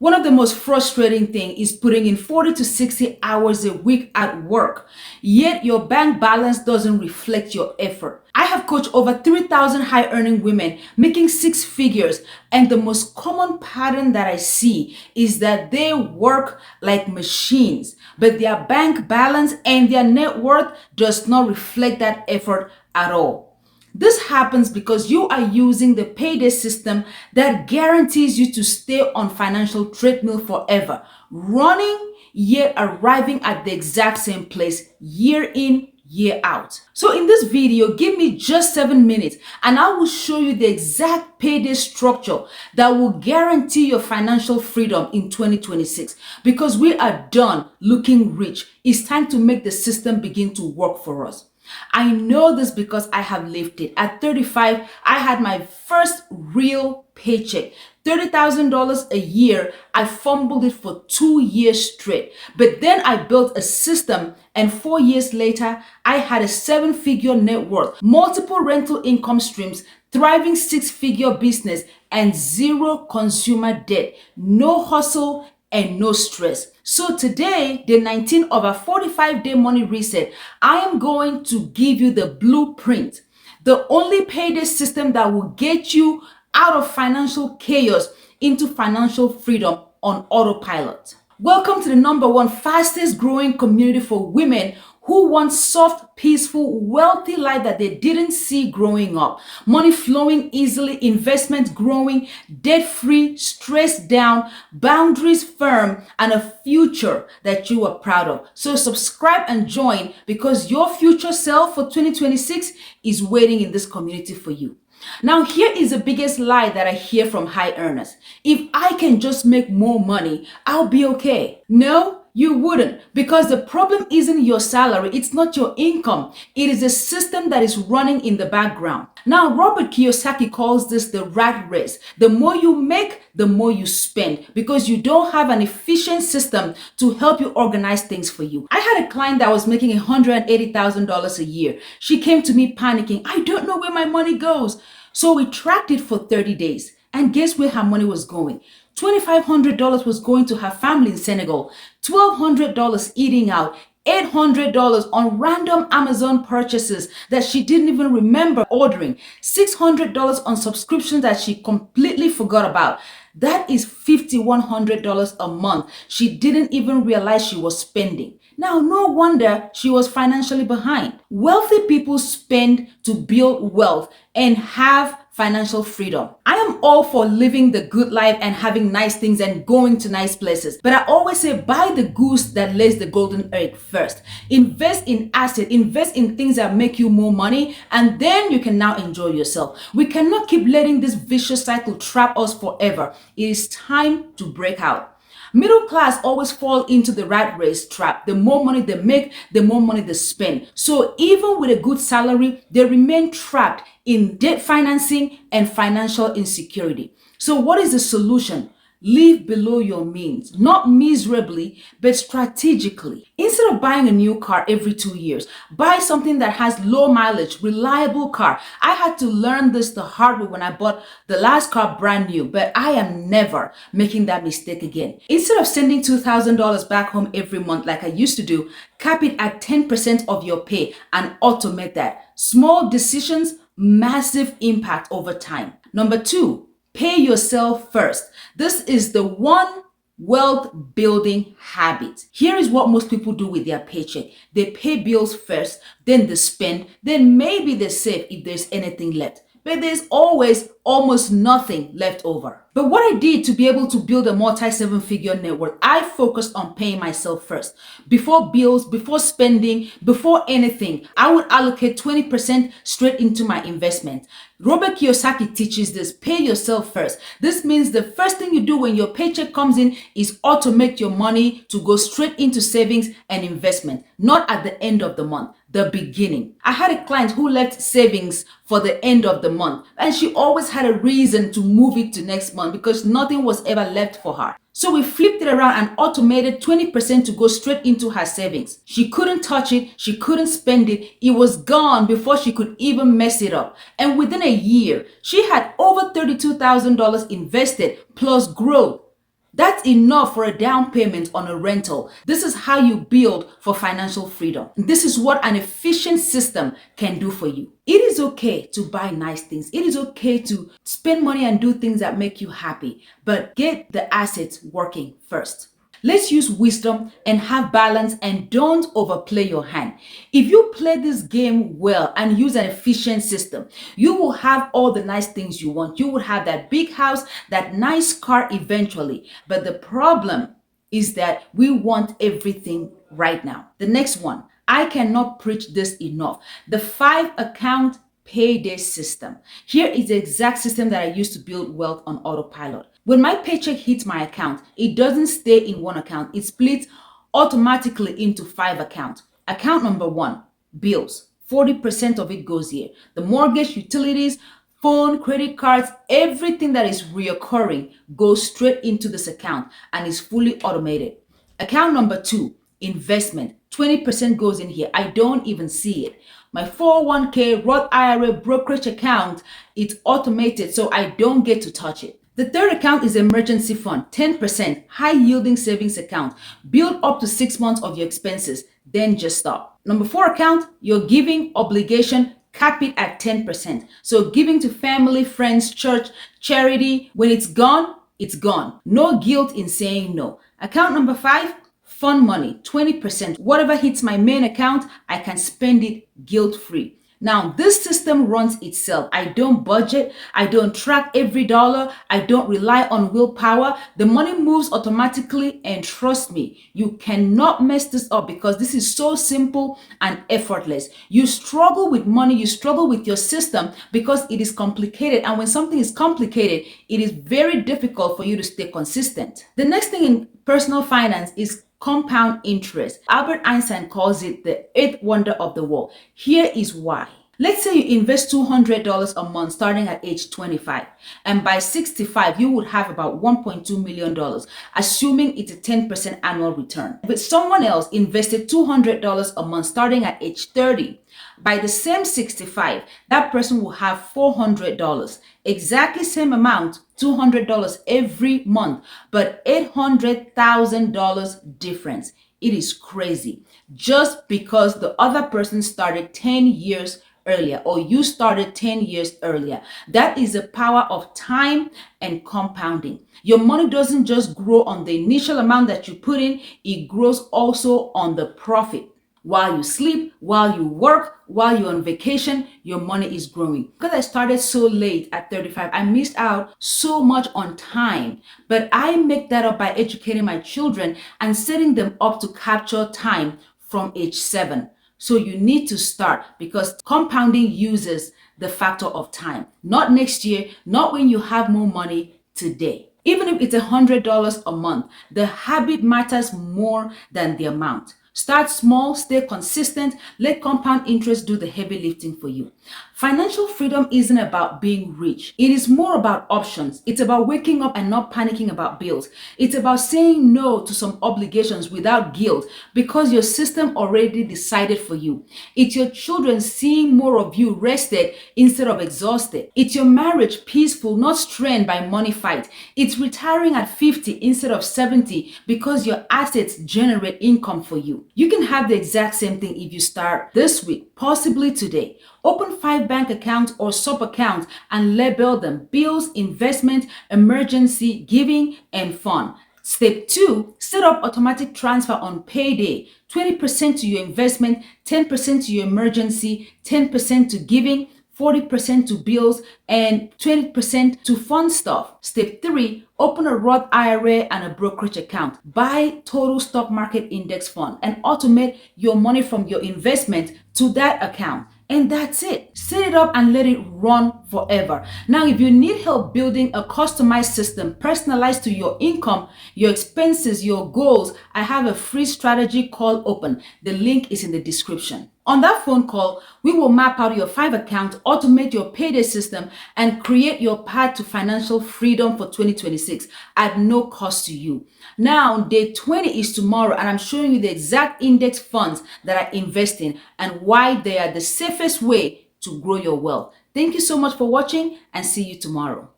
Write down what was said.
One of the most frustrating things is putting in 40 to 60 hours a week at work, yet your bank balance doesn't reflect your effort. I have coached over 3,000 high-earning women making six figures, and the most common pattern that I see is that they work like machines, but their bank balance and their net worth does not reflect that effort at all. This happens because you are using the payday system that guarantees you to stay on financial treadmill forever, running yet arriving at the exact same place year in, year out. So in this video, give me just 7 minutes and I will show you the exact payday structure that will guarantee your financial freedom in 2026. Because we are done looking rich, it's time to make the system begin to work for us. I know this because I have lived it. At 35, I had my first real paycheck. $30,000 a year. I fumbled it for 2 years straight. But then I built a system, and 4 years later, I had a 7-figure net worth, multiple rental income streams, thriving 6-figure business, and zero consumer debt. No hustle and no stress. So today, the 19 of a 45-day money reset, I am going to give you the blueprint, the only payday system that will get you out of financial chaos into financial freedom on autopilot. Welcome to the #1 fastest growing community for women who want soft, peaceful, wealthy life that they didn't see growing up. Money flowing easily, investment growing, debt-free, stress down, boundaries firm, and a future that you are proud of. So subscribe and join, because your future self for 2026 is waiting in this community for you. Now, here is the biggest lie that I hear from high earners. If I can just make more money, I'll be okay. No, you wouldn't, because the problem isn't your salary. It's not your income. It is a system that is running in the background. Now, Robert Kiyosaki calls this the rat race. The more you make, the more you spend, because you don't have an efficient system to help you organize things for you. I had a client that was making $180,000 a year. She came to me panicking. I don't know where my money goes. So we tracked it for 30 days. And guess where her money was going? $2,500 was going to her family in Senegal, $1,200 eating out, $800 on random Amazon purchases that she didn't even remember ordering, $600 on subscriptions that she completely forgot about. That is $5,100 a month she didn't even realize she was spending. Now, no wonder she was financially behind. Wealthy people spend to build wealth and have financial freedom. I am all for living the good life and having nice things and going to nice places. But I always say, buy the goose that lays the golden egg first. Invest in assets, invest in things that make you more money, and then you can now enjoy yourself. We cannot keep letting this vicious cycle trap us forever. It is time to break out. Middle class always fall into the rat race trap. The more money they make, the more money they spend. So even with a good salary, they remain trapped in debt financing and financial insecurity. So what is the solution? Live below your means, not miserably, but strategically. Instead of buying a new car every 2 years, buy something that has low mileage, reliable car. I had to learn this the hard way when I bought the last car brand new, but I am never making that mistake again. Instead of sending $2,000 back home every month like I used to do, cap it at 10% of your pay and automate that. Small decisions, massive impact over time. #2, pay yourself first. This is the one wealth building habit. Here is what most people do with their paycheck. They pay bills first, then they spend, then maybe they save if there's anything left. But there's always almost nothing left over. But what I did to be able to build a multi-7-figure net worth, I focused on paying myself first. Before bills, before spending, before anything, I would allocate 20% straight into my investment. Robert Kiyosaki teaches this: pay yourself first. This means the first thing you do when your paycheck comes in is automate your money to go straight into savings and investment, not at the end of the month, the beginning. I had a client who left savings for the end of the month, and she always had a reason to move it to next month because nothing was ever left for her. So we flipped it around and automated 20% to go straight into her savings. She couldn't touch it. She couldn't spend it. It was gone before she could even mess it up. And within a year, she had over $32,000 invested plus growth. That's enough for a down payment on a rental. This is how you build for financial freedom. This is what an efficient system can do for you. It is okay to buy nice things. It is okay to spend money and do things that make you happy, but get the assets working first. Let's use wisdom and have balance and don't overplay your hand. If you play this game well and use an efficient system, you will have all the nice things you want. You will have that big house, that nice car eventually. But the problem is that we want everything right now. The next one, I cannot preach this enough. The 5-account payday system. Here is the exact system that I used to build wealth on autopilot. When my paycheck hits my account, it doesn't stay in one account. It splits automatically into 5 accounts. Account number 1, bills. 40% of it goes here. The mortgage, utilities, phone, credit cards, everything that is reoccurring goes straight into this account and is fully automated. Account number 2, investment. 20% goes in here. I don't even see it. My 401k, Roth IRA, brokerage account, it's automated, so I don't get to touch it. The third account is emergency fund, 10%, high yielding savings account. Build up to 6 months of your expenses, then just stop. Number 4 account, your giving obligation, cap it at 10%. So giving to family, friends, church, charity, when it's gone, it's gone. No guilt in saying no. Account number 5, fund money, 20%. Whatever hits my main account, I can spend it guilt-free. Now, this system runs itself. I don't budget. I don't track every dollar. I don't rely on willpower. The money moves automatically, and trust me, you cannot mess this up because this is so simple and effortless. You struggle with money. You struggle with your system because it is complicated. And when something is complicated, it is very difficult for you to stay consistent. The next thing in personal finance is compound interest. Albert Einstein calls it the 8th wonder of the world. Here is why. Let's say you invest $200 a month starting at age 25, and by 65, you would have about $1.2 million, assuming it's a 10% annual return. But someone else invested $200 a month starting at age 30. By the same 65, that person will have $400, exactly same amount, $200 every month, but $800,000 difference. It is crazy. Just because the other person started 10 years earlier, or you started 10 years earlier. That is the power of time and compounding. Your money doesn't just grow on the initial amount that you put in, it grows also on the profit. While you sleep, while you work, while you're on vacation, your money is growing. Because I started so late at 35, I missed out so much on time. But I make that up by educating my children and setting them up to capture time from age 7. So you need to start because compounding uses the factor of time. Not next year, not when you have more money, today. Even if it's $100 a month, the habit matters more than the amount. Start small, stay consistent, let compound interest do the heavy lifting for you. Financial freedom isn't about being rich. It is more about options. It's about waking up and not panicking about bills. It's about saying no to some obligations without guilt because your system already decided for you. It's your children seeing more of you rested instead of exhausted. It's your marriage peaceful, not strained by money fight. It's retiring at 50 instead of 70 because your assets generate income for you. You can have the exact same thing if you start this week, possibly today. Open 5 bank accounts or sub accounts and label them bills, investment, emergency, giving, and fun. Step 2, set up automatic transfer on payday. 20% to your investment, 10% to your emergency, 10% to giving, 40% to bills, and 20% to fun stuff. Step 3, open a Roth IRA and a brokerage account. Buy total stock market index fund and automate your money from your investment to that account. And that's it. Set it up and let it run forever. Now, if you need help building a customized system personalized to your income, your expenses, your goals, I have a free strategy called Open. The link is in the description. On that phone call, we will map out your 5 accounts, automate your payday system, and create your path to financial freedom for 2026 at no cost to you. Now, day 20 is tomorrow, and I'm showing you the exact index funds that I invest in and why they are the safest way to grow your wealth. Thank you so much for watching, and see you tomorrow.